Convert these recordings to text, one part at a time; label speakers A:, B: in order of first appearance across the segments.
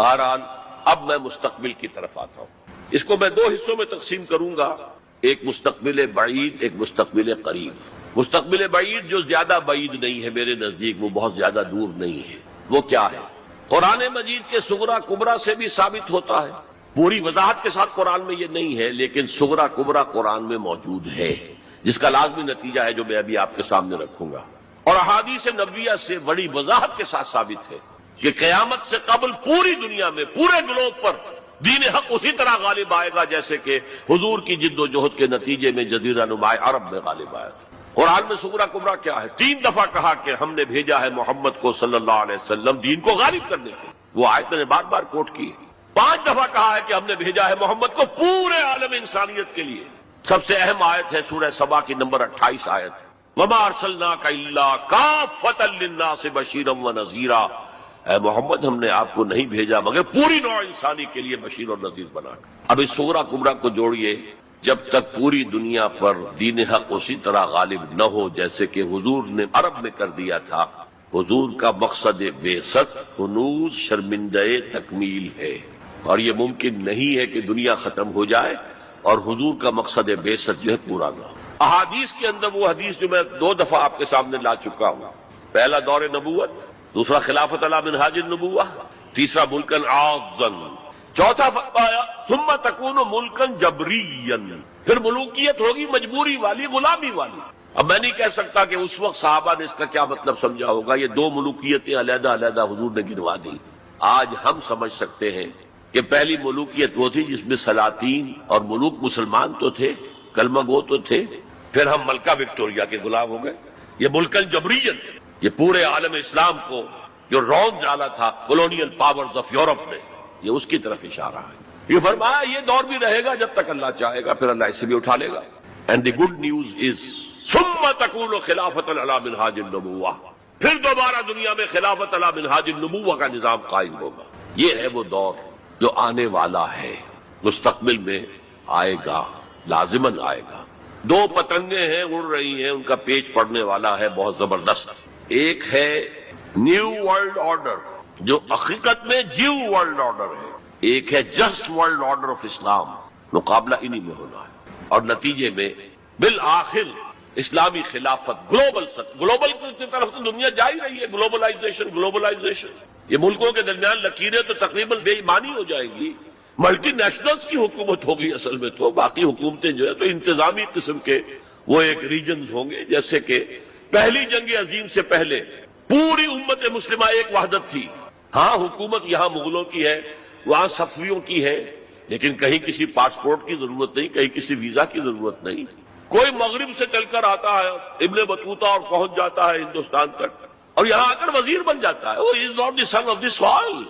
A: بہرحال اب میں مستقبل کی طرف آتا ہوں. اس کو میں دو حصوں میں تقسیم کروں گا، ایک مستقبل بعید، ایک مستقبل قریب. مستقبل بعید جو زیادہ بعید نہیں ہے میرے نزدیک، وہ بہت زیادہ دور نہیں ہے. وہ کیا ہے؟ قرآن مجید کے صغرا کبرا سے بھی ثابت ہوتا ہے. پوری وضاحت کے ساتھ قرآن میں یہ نہیں ہے، لیکن صغرا کبرا قرآن میں موجود ہے، جس کا لازمی نتیجہ ہے جو میں ابھی آپ کے سامنے رکھوں گا. اور احادیث نبویہ سے بڑی وضاحت کے ساتھ ثابت ہے کہ قیامت سے قبل پوری دنیا میں، پورے گلوب پر دین حق اسی طرح غالب آئے گا جیسے کہ حضور کی جد و جہد کے نتیجے میں جزیرہ نما عرب میں غالب آیا تھا. قرآن میں صغرا کبرا کیا ہے؟ 3 دفعہ کہا کہ ہم نے بھیجا ہے محمد کو صلی اللہ علیہ وسلم دین کو غالب کرنے کے. وہ آیت نے بار بار کوٹ کی. 5 دفعہ کہا ہے کہ ہم نے بھیجا ہے محمد کو پورے عالم انسانیت کے لیے. سب سے اہم آیت ہے سورہ سبا کی نمبر 28 آیت، وَمَا أَرْسَلْنَاكَ إِلَّا كَافَّةً لِلنَّاسِ بَشِيرًا وَنَذِيرًا. اے محمد ہم نے آپ کو نہیں بھیجا مگر پوری نوع انسانی کے لیے بشیر اور نذیر بنا کر. اب اس صغرا کبرا کو جوڑیے. جب تک پوری دنیا پر دین حق اسی طرح غالب نہ ہو جیسے کہ حضور نے عرب میں کر دیا تھا، حضور کا مقصد بعثت ہنوز شرمندہ تکمیل ہے، اور یہ ممکن نہیں ہے کہ دنیا ختم ہو جائے اور حضور کا مقصد بعثت جو ہے پورا نہ ہو. احادیث کے اندر وہ حدیث جو میں 2 دفعہ آپ کے سامنے لا چکا ہوں، پہلا دور نبوت، دوسرا خلافت علی منہاج النبوہ، تیسرا ملکن عاضن، چوتھا فرمایا ثم تکون ملکن جبرین، پھر ملوکیت ہوگی مجبوری والی، غلامی والی. اب میں نہیں کہہ سکتا کہ اس وقت صحابہ نے اس کا کیا مطلب سمجھا ہوگا. یہ 2 ملوکیتیں علیحدہ علیحدہ حضور نے گنوا دی. آج ہم سمجھ سکتے ہیں کہ پہلی ملوکیت وہ تھی جس میں سلاطین اور ملوک مسلمان تو تھے، کلمہ گو تو تھے، پھر ہم ملکہ وکٹوریہ کے غلام ہو گئے. یہ ملکن جبرین، یہ پورے عالم اسلام کو جو رون ڈالا تھا کولونیل پاورز آف یورپ نے، یہ اس کی طرف اشارہ ہے. یہ فرمایا یہ دور بھی رہے گا جب تک اللہ چاہے گا، پھر اللہ اسے بھی اٹھا لے گا. And the good news is ثم تکون خلافت علی منہاج النبوہ، پھر دوبارہ دنیا میں خلافت علی منہاج النبوہ کا نظام قائم ہوگا. یہ ہے وہ دور جو آنے والا ہے، مستقبل میں آئے گا، لازماً آئے گا. 2 پتنگیں ہیں اڑ رہی ہیں، ان کا پیچ پڑنے والا ہے بہت زبردست. ایک ہے نیو ورلڈ آرڈر جو حقیقت میں جیو ورلڈ آرڈر ہے، ایک ہے جسٹ ورلڈ آرڈر آف اسلام. مقابلہ انہی میں ہونا ہے، اور نتیجے میں بالآخر اسلامی خلافت گلوبل کی طرف تو دنیا جا ہی رہی ہے. گلوبلائزیشن یہ ملکوں کے درمیان لکیریں تو تقریباً بے ایمانی ہو جائے گی. ملٹی نیشنلز کی حکومت ہوگی اصل میں، تو باقی حکومتیں جو ہے تو انتظامی قسم کے وہ ایک ریجنز ہوں گے. جیسے کہ پہلی جنگ عظیم سے پہلے پوری امت مسلمہ ایک وحدت تھی. ہاں حکومت یہاں مغلوں کی ہے، وہاں صفویوں کی ہے، لیکن کہیں کسی پاسپورٹ کی ضرورت نہیں، کہیں کسی ویزا کی ضرورت نہیں. کوئی مغرب سے چل کر آتا ہے ابن بطوطہ اور پہنچ جاتا ہے ہندوستان تک، اور یہاں آ کر وزیر بن جاتا ہے. وہ is not the son of the soil.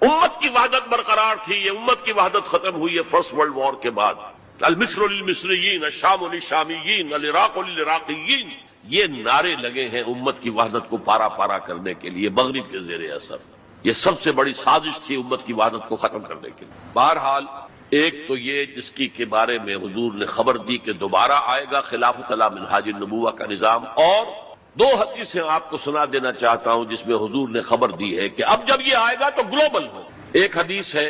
A: امت کی وحدت برقرار تھی. یہ امت کی وحدت ختم ہوئی ہے فرسٹ ورلڈ وار کے بعد. المصر للمصریین، الشام للشامیین، العراق للعراقیین، یہ نعرے لگے ہیں امت کی وحدت کو پارا پارا کرنے کے لیے مغرب کے زیر اثر. یہ سب سے بڑی سازش تھی امت کی وحدت کو ختم کرنے کے لیے. بہرحال ایک تو یہ جس کی کے بارے میں حضور نے خبر دی کہ دوبارہ آئے گا خلافت علی منہاج النبوہ کا نظام، اور 2 حدیثیں آپ کو سنا دینا چاہتا ہوں جس میں حضور نے خبر دی ہے کہ اب جب یہ آئے گا تو گلوبل ہو. ایک حدیث ہے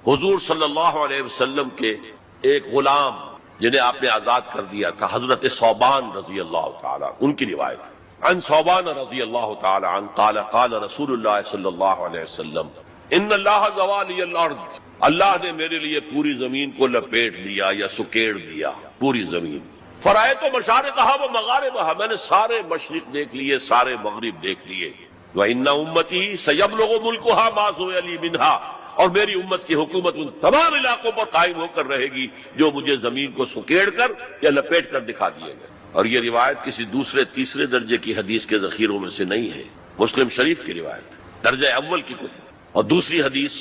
A: حضور صلی اللہ علیہ وسلم کے ایک غلام جنہیں آپ نے آزاد کر دیا تھا، حضرت ثوبان رضی اللہ تعالی، ان کی روایت ہے. عن ثوبان رضی اللہ تعالی عنہ قال قال رسول اللہ صلی اللہ علیہ وسلم ان اللہ زوالی الارض، اللہ نے میرے لیے پوری زمین کو لپیٹ لیا یا سکیڑ دیا، پوری زمین. فرائے تو مشارقہا و مغاربہا، میں نے سارے مشرق دیکھ لیے، سارے مغرب دیکھ لیے. وَإِنَّ أُمَّتِي سَيَبْلُغُ مُلْكُهَا مَا زُوِيَ لِي مِنْهَا، اور میری امت کی حکومت ان تمام علاقوں پر قائم ہو کر رہے گی جو مجھے زمین کو سکیڑ کر یا لپیٹ کر دکھا دیے گئے. اور یہ روایت کسی دوسرے تیسرے درجے کی حدیث کے ذخیروں میں سے نہیں ہے، مسلم شریف کی روایت درجہ اول کی کتب. اور دوسری حدیث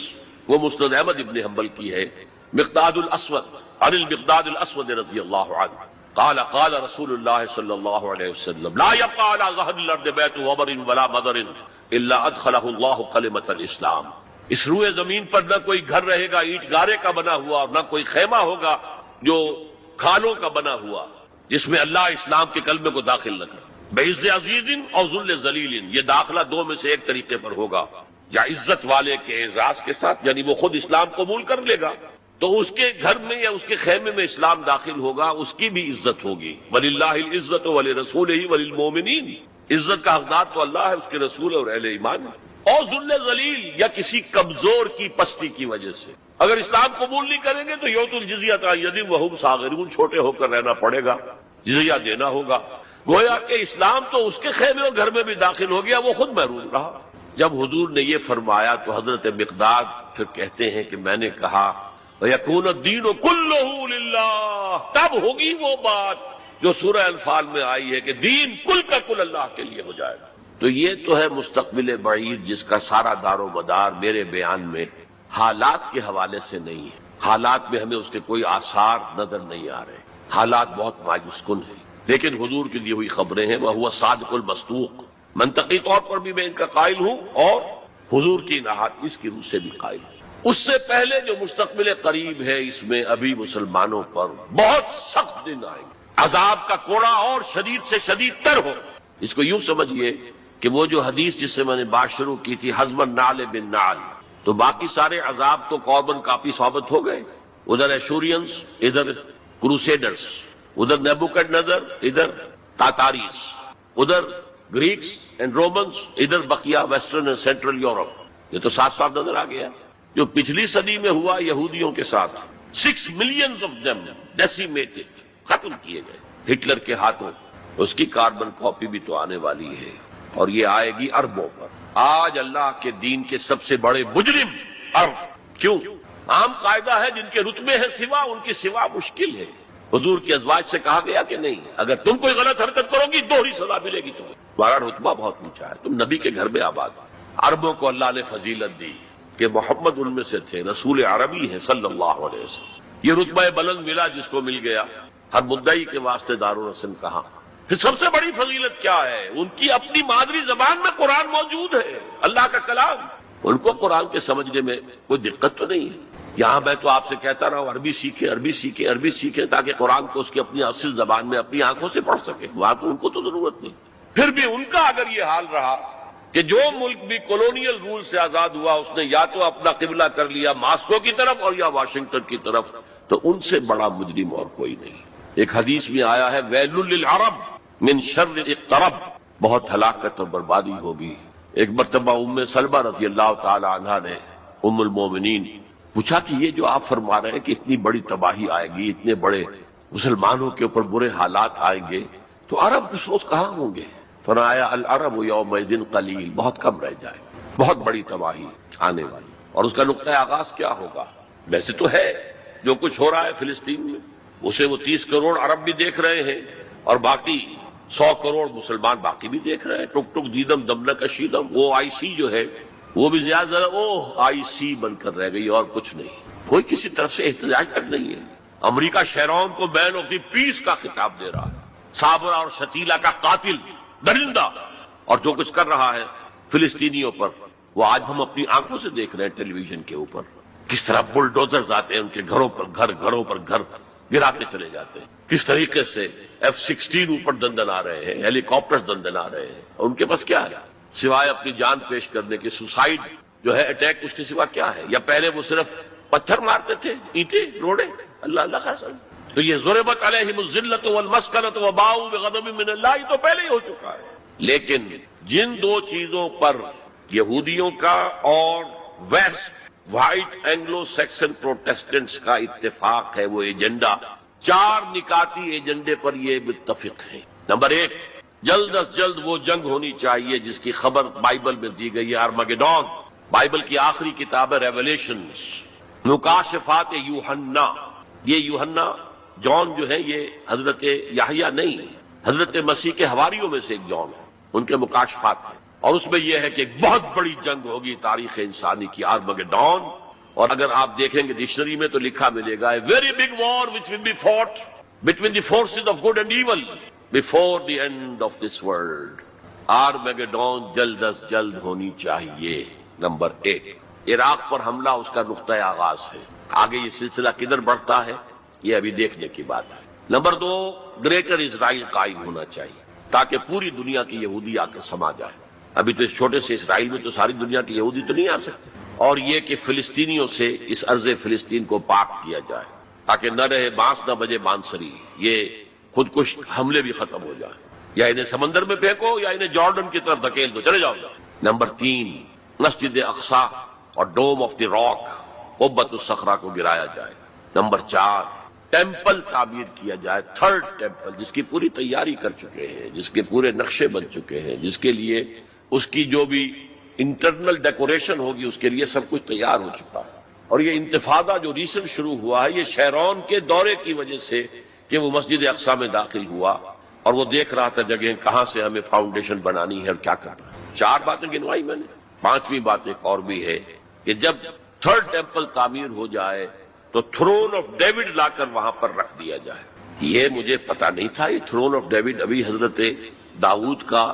A: وہ مسند احمد ابن حنبل کی ہے، مقداد الاسود عن المقداد الاسود رضی اللہ عنہ قال قال رسول اللہ صلی اللہ علیہ وسلم لا يبقى على ظهر الارض بيت وبر ولا مدر الا ادخله الله كلمة الاسلام. اس روئے زمین پر نہ کوئی گھر رہے گا اینٹ گارے کا بنا ہوا، اور نہ کوئی خیمہ ہوگا جو کھالوں کا بنا ہوا، جس میں اللہ اسلام کے کلمے کو داخل نہ کرے. بعز عزیز اور ذل ذلیل، یہ داخلہ 2 میں سے ایک طریقے پر ہوگا. یا عزت والے کے اعزاز کے ساتھ، یعنی وہ خود اسلام قبول کر لے گا تو اس کے گھر میں یا اس کے خیمے میں اسلام داخل ہوگا، اس کی بھی عزت ہوگی۔ وَلِلَّهِ الْعِزَّةُ وَلِرَسُولِهِ وَلِلْمُؤْمِنِينَ، عزت کا حقدار تو اللہ ہے، اس کے رسول اور اہل ایمان ہے۔ اور ذل ذلیل یا کسی کمزور کی پستی کی وجہ سے اگر اسلام قبول نہیں کریں گے تو یؤتوا الجزیۃ عن ید وہم صاغرون، چھوٹے ہو کر رہنا پڑے گا، جزیہ دینا ہوگا۔ گویا کہ اسلام تو اس کے خیمے اور گھر میں بھی داخل ہو گیا، وہ خود محروم رہا۔ جب حضور نے یہ فرمایا تو حضرت مقداد پھر کہتے ہیں کہ میں نے کہا وَيَكُونَ الدِّينُ كُلُّهُ لِلَّهِ، تب ہوگی وہ بات جو سورہ انفال میں آئی ہے کہ دین کل کا کل اللہ کے لیے ہو جائے گا۔ تو یہ تو ہے مستقبل بعید جس کا سارا دار و مدار میرے بیان میں حالات کے حوالے سے نہیں ہے۔ حالات میں ہمیں اس کے کوئی آثار نظر نہیں آ رہے، حالات بہت مایوس کن ہیں، لیکن حضور کی دی ہوئی خبریں ہیں، وَهُوَ الصَّادِقُ الْمَصْدُوقُ، منطقی طور پر بھی میں ان کا قائل ہوں اور حضور کی نہاد اس کی روح سے بھی قائل ہوں۔ اس سے پہلے جو مستقبل قریب ہے اس میں ابھی مسلمانوں پر بہت سخت دن آئیں گے، عذاب کا کوڑا اور شدید سے شدید تر ہو۔ اس کو یوں سمجھیے کہ وہ جو حدیث جس سے میں نے بات شروع کی تھی حزم النعل بالنعل، تو باقی سارے عذاب تو کاربن کاپی ثابت ہو گئے، ادھر ایشورینز، ادھر کروسیڈرز، ادھر نیبوکڈنیزر، ادھر تاتاریز، ادھر گریکس اینڈ رومنز، ادھر بقیہ ویسٹرن اینڈ سینٹرل یورپ، یہ تو صاف صاف نظر آ گیا۔ جو پچھلی صدی میں ہوا یہودیوں کے ساتھ 6 ملینز آف دیم ڈیسیمیٹڈ، ختم کیے گئے ہٹلر کے ہاتھوں، اس کی کاربن کاپی بھی تو آنے والی ہے اور یہ آئے گی اربوں پر۔ آج اللہ کے دین کے سب سے بڑے مجرم ارب، کیوں؟ عام قاعدہ ہے جن کے رتبے ہیں سوا، ان کی سوا مشکل ہے۔ حضور کی ازواج سے کہا گیا کہ نہیں، اگر تم کوئی غلط حرکت کرو گی دوہری سزا ملے گی تمہیں، تمہارا رتبہ بہت اونچا ہے، تم نبی کے گھر میں آباد۔ عربوں کو اللہ نے فضیلت دی کہ محمد ان میں سے تھے، رسول عربی ہیں صلی اللہ علیہ وسلم، یہ رتبہ بلند ملا جس کو مل گیا۔ ہر مدعی کے واسطے دارالرسم کہا۔ پھر سب سے بڑی فضیلت کیا ہے؟ ان کی اپنی مادری زبان میں قرآن موجود ہے، اللہ کا کلام، ان کو قرآن کے سمجھنے میں کوئی دقت تو نہیں ہے۔ یہاں میں تو آپ سے کہتا رہا ہوں عربی سیکھیں، عربی سیکھیں، عربی سیکھیں، تاکہ قرآن کو اس کی اپنی اصل زبان میں اپنی آنکھوں سے پڑھ سکے، وہاں تو ان کو تو ضرورت نہیں۔ پھر بھی ان کا اگر یہ حال رہا کہ جو ملک بھی کولونیل رول سے آزاد ہوا اس نے یا تو اپنا قبلہ کر لیا ماسکو کی طرف اور یا واشنگٹن کی طرف، تو ان سے بڑا مجرم اور کوئی نہیں۔ ایک حدیث میں آیا ہے ویل للعرب من شر اقترب، بہت ہلاکت اور بربادی ہوگی۔ ایک مرتبہ ام سلمہ رضی اللہ تعالی عنہا نے ام المومنین پوچھا کہ یہ جو آپ فرما رہے ہیں کہ اتنی بڑی تباہی آئے گی، اتنے بڑے مسلمانوں کے اوپر برے حالات آئیں گے، تو عرب اس وقت کہاں ہوں گے؟ فرمایا العرب یومئذ قلیل، بہت کم رہ جائے، بہت بڑی تباہی آنے والی۔ اور اس کا نقطہ آغاز کیا ہوگا؟ ویسے تو ہے جو کچھ ہو رہا ہے فلسطین میں، اسے وہ 30 کروڑ عرب بھی دیکھ رہے ہیں اور باقی 100 کروڑ مسلمان باقی بھی دیکھ رہے ہیں۔ ٹک ٹک دیدم دمنہ کشیدم، وہ آئی سی جو ہے وہ بھی زیادہ آئی سی بن کر رہ گئی اور کچھ نہیں، کوئی کسی طرف سے احتجاج تک نہیں ہے۔ امریکہ شیرون کو مین آف دی پیس کا خطاب دے رہا ہے، صابرہ اور شتیلہ کا قاتل، درندہ، اور جو کچھ کر رہا ہے فلسطینیوں پر وہ آج ہم اپنی آنکھوں سے دیکھ رہے ہیں ٹیلی ویژن کے اوپر، کس طرح بلڈوزرز آتے ہیں ان کے گھروں پر گھر گراتے چلے جاتے ہیں، کس طریقے سے F-16 اوپر دندن آ رہے ہیں، ہیلی کاپٹرز دندن آ رہے ہیں، اور ان کے پاس کیا ہے سوائے اپنی جان پیش کرنے کے؟ سوسائڈ جو ہے اٹیک، اس کے سوا کیا ہے؟ یا پہلے وہ صرف پتھر مارتے تھے، اینٹیں روڑے، اللہ اللہ کا سن۔ تو یہ ضربت علیہم الذلۃ والمسکنۃ وباؤوا بغضب من اللہ، یہ تو پہلے ہی ہو چکا ہے۔ لیکن جن دو چیزوں پر یہودیوں کا اور west white Anglo Saxon Protestants کا اتفاق ہے، وہ ایجنڈا، 4 نکاتی ایجنڈے پر یہ متفق ہیں۔ نمبر 1، جلد از جلد وہ جنگ ہونی چاہیے جس کی خبر بائبل میں دی گئی ہے، ارمگیڈون، بائبل کی آخری کتاب ہے ریولیشنز، مکاشفات یوحنا۔ یہ یوحنا جان جو ہے یہ حضرت یحییٰ نہیں، حضرت مسیح کے حواریوں میں سے ایک جان ہے، ان کے مکاشفات ہیں، اور اس میں یہ ہے کہ ایک بہت بڑی جنگ ہوگی تاریخ انسانی کی، ارمگیڈون۔ اور اگر آپ دیکھیں گے ڈکشنری میں تو لکھا ملے گا very big war which will be fought between the forces of good and evil before the end of this world. Armageddon جلد از جلد ہونی چاہیے۔ نمبر 1، عراق پر حملہ اس کا نقطۂ آغاز ہے، آگے یہ سلسلہ کدھر بڑھتا ہے یہ ابھی دیکھنے کی بات ہے۔ نمبر 2، گریٹر اسرائیل قائم ہونا چاہیے تاکہ پوری دنیا کی یہودی آ کر سما جائے۔ ابھی تو اس چھوٹے سے اسرائیل میں تو ساری دنیا کے یہودی تو نہیں آ سکتے، اور یہ کہ فلسطینیوں سے اس ارض فلسطین کو پاک کیا جائے تاکہ نہ رہے بانس نہ بجے بانسری، یہ خودکش حملے بھی ختم ہو جائیں، یا انہیں سمندر میں پھینکو یا انہیں جارڈن کی طرف دھکیل دو، چلے جاؤ۔ نمبر 3، مسجد اقصی اور ڈوم آف دی راک قبۃ الصخرہ کو گرایا جائے۔ نمبر 4، ٹیمپل تعمیر کیا جائے، تھرڈ ٹیمپل، جس کی پوری تیاری کر چکے ہیں، جس کے پورے نقشے بن چکے ہیں، جس کے لیے اس کی جو بھی انٹرنل ڈیکوریشن ہوگی اس کے لیے سب کچھ تیار ہو چکا ہے۔ اور یہ انتفاضہ جو ریسنٹ شروع ہوا ہے یہ شیرون کے دورے کی وجہ سے کہ وہ مسجد اقصی میں داخل ہوا اور وہ دیکھ رہا تھا جگہ کہاں سے ہمیں فاؤنڈیشن بنانی ہے اور کیا کرنا ہے۔ 4 باتیں گنوائی میں نے، 5ویں بات ایک اور بھی ہے کہ جب تھرڈ ٹیمپل تعمیر ہو جائے تو تھرون آف ڈیوڈ لا کر وہاں پر رکھ دیا جائے۔ یہ مجھے پتا نہیں تھا، یہ تھرون آف ڈیوڈ ابھی حضرت داؤد کا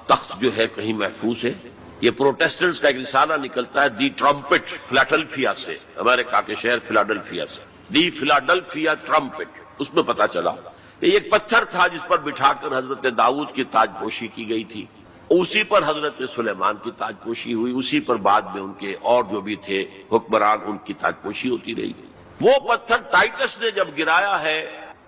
A: تخت جو ہے کہیں محفوظ ہے۔ یہ پروٹیسٹنٹس کا ایک رسالہ نکلتا ہے دی ٹرمپٹ فلاڈلفیا سے، امریکہ کے شہر فلاڈلفیا سے، دی فلاڈلفیا ٹرمپٹ، اس میں پتا چلا کہ ایک پتھر تھا جس پر بٹھا کر حضرت داؤد کی تاج پوشی کی گئی تھی، اسی پر حضرت سلیمان کی تاج پوشی ہوئی، اسی پر بعد میں ان کے اور جو بھی تھے حکمران ان کی تاج پوشی ہوتی رہی۔ وہ پتھر ٹائٹس نے جب گرایا ہے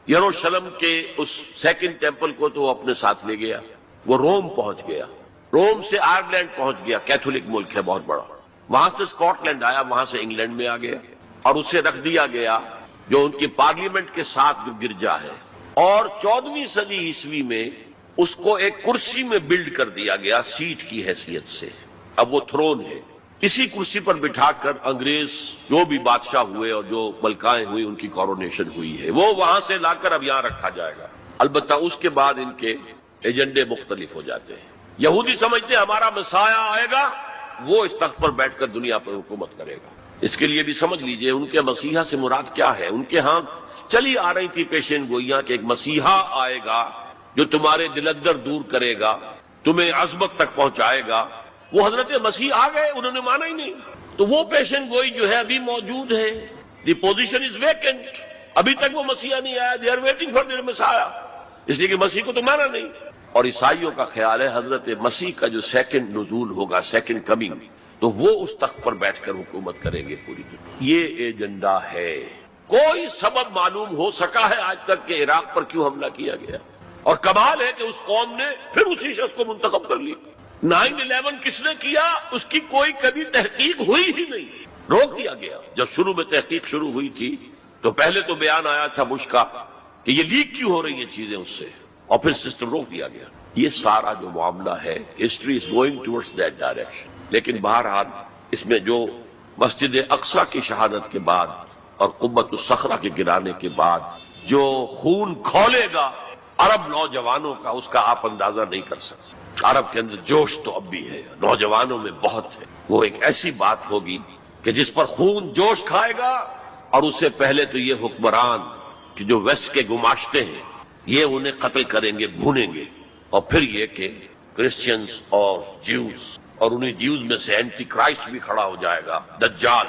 A: یروشلم کے اس سیکنڈ ٹیمپل کو تو وہ اپنے ساتھ لے گیا، وہ روم پہنچ گیا، روم سے آئرلینڈ پہنچ گیا، کیتھولک ملک ہے بہت بڑا، وہاں سے اسکاٹ لینڈ آیا، وہاں سے انگلینڈ میں آ گیا اور اسے رکھ دیا گیا جو ان کی پارلیمنٹ کے ساتھ جو گرجا ہے، اور 14ویں صدی عیسوی میں اس کو ایک کرسی میں بلڈ کر دیا گیا سیٹ کی حیثیت سے، اب وہ تھرون ہے، اسی کرسی پر بٹھا کر انگریز جو بھی بادشاہ ہوئے اور جو ملکائیں ہوئی ان کی کورونیشن ہوئی ہے، وہ وہاں سے لا کر اب یہاں رکھا جائے گا۔ البتہ اس کے بعد ان کے ایجنڈے مختلف ہو جاتے ہیں۔ یہودی سمجھتے ہیں ہمارا مسیح آئے گا، وہ اس تخت پر بیٹھ کر دنیا پر حکومت کرے گا۔ اس کے لیے بھی سمجھ لیجئے ان کے مسیحا سے مراد کیا ہے۔ ان کے ہاں چلی آ رہی تھی پیشین گوئیاں کہ ایک مسیحا آئے گا جو تمہارے دلدر دور کرے گا، تمہیں عظمت تک پہنچائے گا۔ وہ حضرت مسیح آ گئے، انہوں نے مانا ہی نہیں، تو وہ پیشین گوئی جو ہے ابھی موجود ہے، دی پوزیشن از ویکنٹ، ابھی تک وہ مسیحا نہیں آیا، they are waiting for their مسیحا، اس لیے کہ مسیح کو تو مانا نہیں۔ اور عیسائیوں کا خیال ہے حضرت مسیح کا جو سیکنڈ نزول ہوگا، سیکنڈ کمنگ، تو وہ اس تخت پر بیٹھ کر حکومت کریں گے پوری دنیا۔ یہ ایجنڈا ہے۔ کوئی سبب معلوم ہو سکا ہے آج تک کہ عراق پر کیوں حملہ کیا گیا، اور کمال ہے کہ اس قوم نے پھر اسی شخص کو منتخب کر لی۔ 9/11 کس نے کیا اس کی کوئی کبھی تحقیق ہوئی ہی نہیں، روک دیا گیا۔ جب شروع میں تحقیق شروع ہوئی تھی تو پہلے تو بیان آیا تھا بش کا کہ یہ لیک کیوں ہو رہی ہیں چیزیں اس سے، اور پھر سسٹم روک دیا گیا۔ یہ سارا جو معاملہ ہے history is going towards that direction. لیکن بہرحال اس میں جو مسجد اقصی کی شہادت کے بعد اور قبۃ الصخرہ کے گرانے کے بعد جو خون کھولے گا عرب نوجوانوں کا، اس کا آپ اندازہ نہیں کر سکتے۔ عرب کے اندر جوش تو اب بھی ہے، نوجوانوں میں بہت ہے۔ وہ ایک ایسی بات ہوگی کہ جس پر خون جوش کھائے گا، اور اس سے پہلے تو یہ حکمران کہ جو ویسٹ کے گماشتے ہیں یہ انہیں قتل کریں گے، بھونیں گے، اور پھر یہ کہ کرسچنز اور جیوز، اور انہیں جیوز میں سے اینٹی کرائسٹ بھی کھڑا ہو جائے گا، دجال۔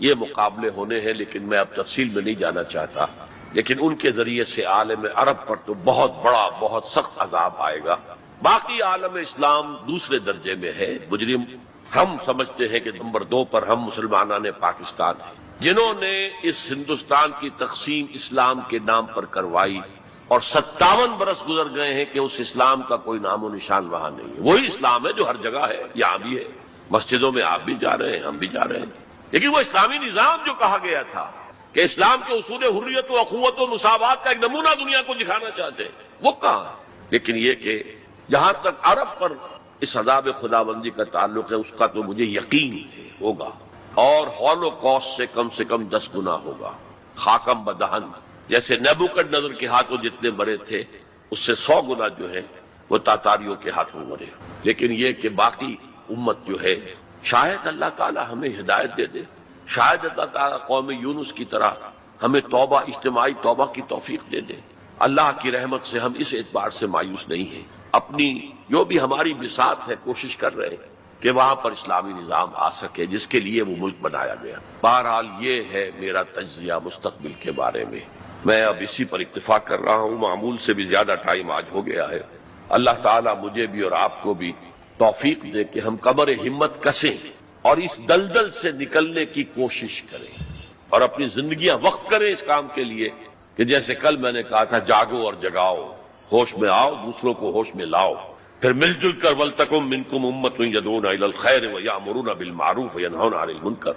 A: یہ مقابلے ہونے ہیں، لیکن میں اب تفصیل میں نہیں جانا چاہتا، لیکن ان کے ذریعے سے عالم عرب پر تو بہت بڑا بہت سخت عذاب آئے گا۔ باقی عالم اسلام دوسرے درجے میں ہے، مجرم۔ ہم سمجھتے ہیں کہ نمبر 2 پر ہم مسلمانان پاکستان ہیں، جنہوں نے اس ہندوستان کی تقسیم اسلام کے نام پر کروائی، اور 57 برس گزر گئے ہیں کہ اس اسلام کا کوئی نام و نشان وہاں نہیں ہے۔ وہی اسلام ہے جو ہر جگہ ہے، یہاں بھی ہے، مسجدوں میں آپ بھی جا رہے ہیں، ہم بھی جا رہے ہیں، لیکن وہ اسلامی نظام جو کہا گیا تھا کہ اسلام کے اصول حریت و اخوت و مساوات کا ایک نمونہ دنیا کو دکھانا چاہتے ہیں، وہ کہاں ہے؟ لیکن یہ کہ جہاں تک عرب پر اس عذاب خداوندی کا تعلق ہے، اس کا تو مجھے یقین ہوگا، اور ہولوکاسٹ سے کم 10 گنا ہوگا۔ خاکم بدہن، جیسے نیبوکڈنیزر کے ہاتھوں جتنے مرے تھے اس سے 100 گنا جو ہے وہ تاتاریوں کے ہاتھوں مرے۔ لیکن یہ کہ باقی امت جو ہے، شاید اللہ تعالی ہمیں ہدایت دے دے، شاید اللہ تعالی قوم یونس کی طرح ہمیں توبہ، اجتماعی توبہ کی توفیق دے دے۔ اللہ کی رحمت سے ہم اس اعتبار سے مایوس نہیں ہیں، اپنی جو بھی ہماری بساط ہے کوشش کر رہے ہیں کہ وہاں پر اسلامی نظام آ سکے جس کے لیے وہ ملک بنایا گیا۔ بہرحال یہ ہے میرا تجزیہ مستقبل کے بارے میں۔ میں اب اسی پر اتفاق کر رہا ہوں، معمول سے بھی زیادہ ٹائم آج ہو گیا ہے۔ اللہ تعالیٰ مجھے بھی اور آپ کو بھی توفیق دے کہ ہم کمر ہمت کسیں اور اس دلدل سے نکلنے کی کوشش کریں اور اپنی زندگیاں وقف کریں اس کام کے لیے کہ جیسے کل میں نے کہا تھا، جاگو اور جگاؤ، ہوش میں آؤ، دوسروں کو ہوش میں لاؤ، پھر مل جل کر وَلْتَكُن مِّنكُمْ أُمَّةٌ يَدْعُونَ إِلَى الْخَيْرِ وَيَأْمُرُونَ بِالْمَعْرُوفِ وَيَنْهَوْنَ عَنِ الْمُنكَرِ۔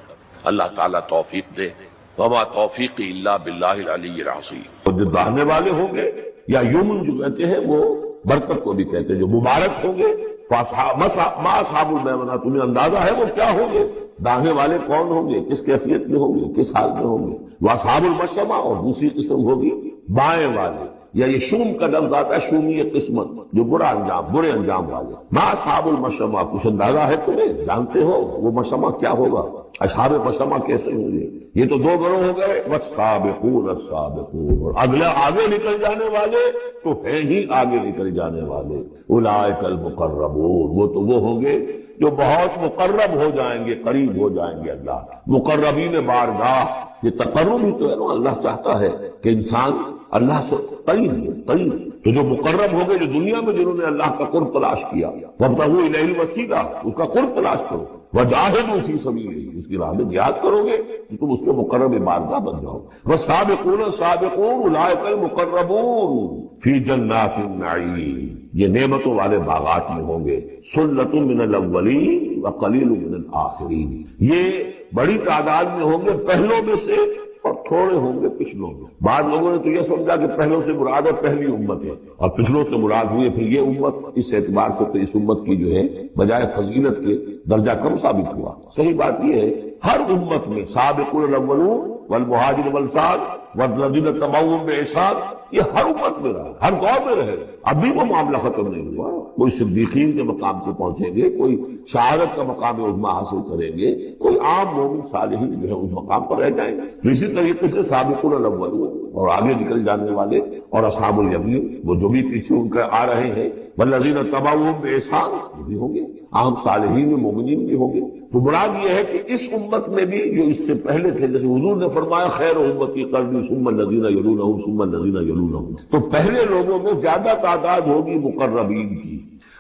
A: اللہ تعالیٰ توفیق دے۔ وَمَا تَوْفِيقِي إِلَّا بِاللَّهِ الْعَلِيِّ الْعَظِيمِ۔
B: جو داہنے والے ہوں گے یا یمن جو کہتے ہیں وہ برکت کو بھی کہتے ہیں، جو مبارک ہوں گے ما اصحاب المیمنہ، تمہیں اندازہ ہے وہ کیا ہوں گے؟ داہنے والے کون ہوں گے، کس کیفیت میں ہوں گے، کس حال میں ہوں گے؟ واصحاب المشأمہ، اور دوسری قسم ہوگی بائیں والے، یا یہ شوم کا لفظ آتا ہے، شومی قسمت، جو برے انجام والے۔ ما اصحاب المشأمہ، کچھ اندازہ ہے تمہیں، جانتے ہو وہ مشأمہ کیا ہوگا؟ اصحاب مشأمہ کیسے ہوں گے؟ یہ تو دو گروہ ہو گئے، والسابقون السابقون، اور اگلے آگے نکل جانے والے تو ہیں ہی آگے نکل جانے والے، اولئک المقربون، وہ تو وہ ہوں گے جو بہت مقرب ہو جائیں گے، قریب ہو جائیں گے اللہ۔ مقربین بارگاہ، یہ تقرب ہی تو ہے نا، اللہ چاہتا ہے کہ انسان اللہ سے قریب ہو، قریب۔ تو جو مقرب ہو گئے، جو دنیا میں جنہوں نے اللہ کا قرب تلاش کیا، وابتغوا الیہ الوسیلہ، اس کا قرب تلاش کرو، وجاہدوا فی سبیلہ، اس کی راہ میں جہاد کرو گے تو تم اس کے مقرب بارگاہ بن جاؤ۔ والسابقون السابقون اولئک المقربون فی جنات النعیم، یہ نعمتوں والے باغات میں ہوں گے۔ سلۃ من الاولین وقلیل من الآخرین، یہ بڑی تعداد میں ہوں گے پہلوں میں سے اور تھوڑے ہوں گے پچھلوں میں۔ بعض لوگوں نے تو یہ سمجھا کہ پہلوں سے مراد ہے پہلی امت ہے اور پچھلوں سے مراد ہوئی پھر یہ امت، اس اعتبار سے تو اس امت کی جو ہے بجائے فضیلت کے درجہ کم ثابت ہوا۔ صحیح بات یہ ہے ہر امت میں سابقون الاولون والمہاجرون والانصار والذین اتبعوہم بإحسان، یہ ہر امت میں رہا، ہر دور میں رہے، ابھی وہ معاملہ ختم نہیں ہوا۔ کوئی صدیقین کے مقام کو پہنچیں گے، کوئی شہادت کا مقام عظمیٰ حاصل کریں گے، کوئی عام مومن صالحین جو ہے اس مقام پر رہ جائیں گے۔ اسی طریقے سے سابقون الاولون، اور آگے نکل جانے والے، اور اصحاب الیمین، وہ جو بھی پیچھے ان کے آ رہے ہیں، والذین اتبعوہم بإحسان، وہ بھی ہوں گے، عام صالحین میں مومنین بھی ہوں گے۔ تو مراد یہ ہے کہ اس امت میں بھی جو اس سے پہلے تھے، جیسے حضور نے فرمایا خیر امتی قرنی ثم الذین یلونہم ثم الذین یلونہم، تو پہلے لوگوں میں زیادہ تعداد ہوگی مقربین کی،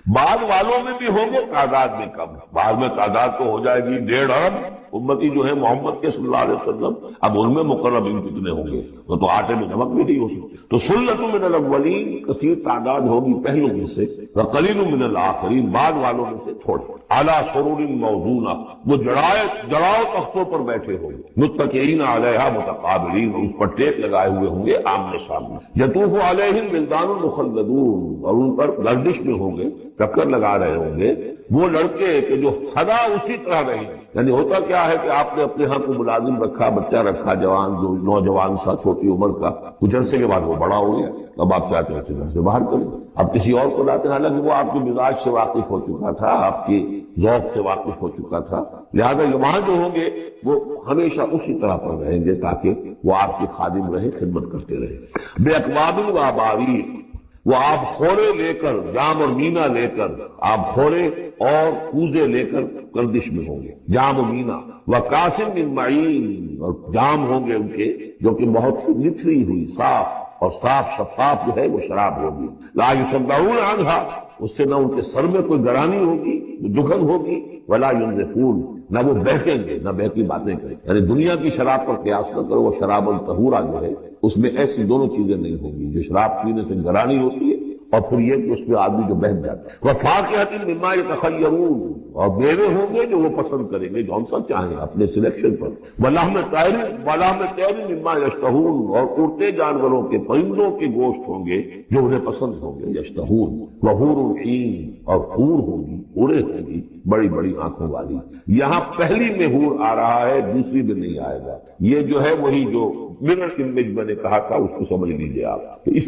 B: بعد والوں میں بھی ہوں گے تعداد میں کم، بعد میں تعداد تو ہو جائے گی 1.5 ارب امتی جو ہے محمد کے صلی اللہ علیہ وسلم، اب ان میں مقربین کتنے ہوں گے؟ تو آٹے میں نمک بھی نہیں ہو سکتے۔ تو سلۃ من الاولین، کثیر تعداد ہوگی پہلوں میں سے، وقلیل من الآخرین، بعد والوں میں سے تھوڑے۔ علی سرر موضونہ، وہ جڑاؤ تختوں پر بیٹھے ہوں گے، متکئین علیہا متقابلین، اس پر ٹیک لگائے ہوئے ہوں گے آمنے سامنے۔ یطوف علیہم ولدان مخلدون، اور ان پر گردش میں ہوں گے، چکر لگا رہے ہوں گے وہ لڑکے کہ جو سدا اسی طرح رہیں گے۔ یعنی ہوتا کیا ہے کہ آپ نے اپنے ہاں کو ملازم رکھا، بچہ رکھا، جوان جو نوجوان سا چھوٹی عمر کا، کچھ عرصے کے بعد وہ بڑا ہو گیا، اب آپ چاہتے ہیں کہ گھر سے باہر کریں، اب کسی اور کو لاتے ہیں، حالانکہ وہ آپ کے مزاج سے واقف ہو چکا تھا، آپ کی ذوق سے واقف ہو چکا تھا، لہذا وہاں جو ہوں گے وہ ہمیشہ اسی طرح پر رہیں گے تاکہ وہ آپ کی خادم رہے، خدمت کرتے رہے۔ بے اکواب و اباریق، وہ آب خورے لے کر، جام اور مینا لے کر، آب خورے اور کوزے لے کر گردش میں ہوں گے، جام و مینا، وکاسم من معین، اور جام ہوں گے ان کے جو کہ بہت نتھری ہوئی، صاف اور صاف شفاف جو ہے وہ شراب ہوگی۔ لا یصدعون عنہا، اس سے نہ ان کے سر میں کوئی گرانی ہوگی، دکھن ہوگی، ولا ینزفون، نہ وہ بہکیں گے، نہ بہتی باتیں کریں۔ یعنی دنیا کی شراب پر قیاس نہ کرو، وہ شراب الطہورہ جو ہے اس میں ایسی دونوں چیزیں نہیں ہوں گی، جو شراب پینے سے گرانی ہوتی ہے اور پھر یہ کہ اس میں آدمی جو بہت جاتا ہے۔ وفاکہۃ مما یتخیرون، اور میوے ہوں گے جو وہ پسند کریں گے، جون سا چاہیں اپنے سلیکشن پر۔ ولحم طیر مما یشتہون، اور اڑتے جانوروں کے، پرندوں کے گوشت ہوں گے جو انہیں پسند ہوں گے، یشتہون۔ وحور عین، اور حور ہوں گی، حوریں ہوں گی بڑی بڑی آنکھوں والی۔ یہاں پہلی میں حور آ رہا ہے، دوسری میں نہیں آئے گا۔ یہ جو ہے وہی جو مرر امیج میں نے کہا تھا، اس کو سمجھ لیجیے آپ کہ اس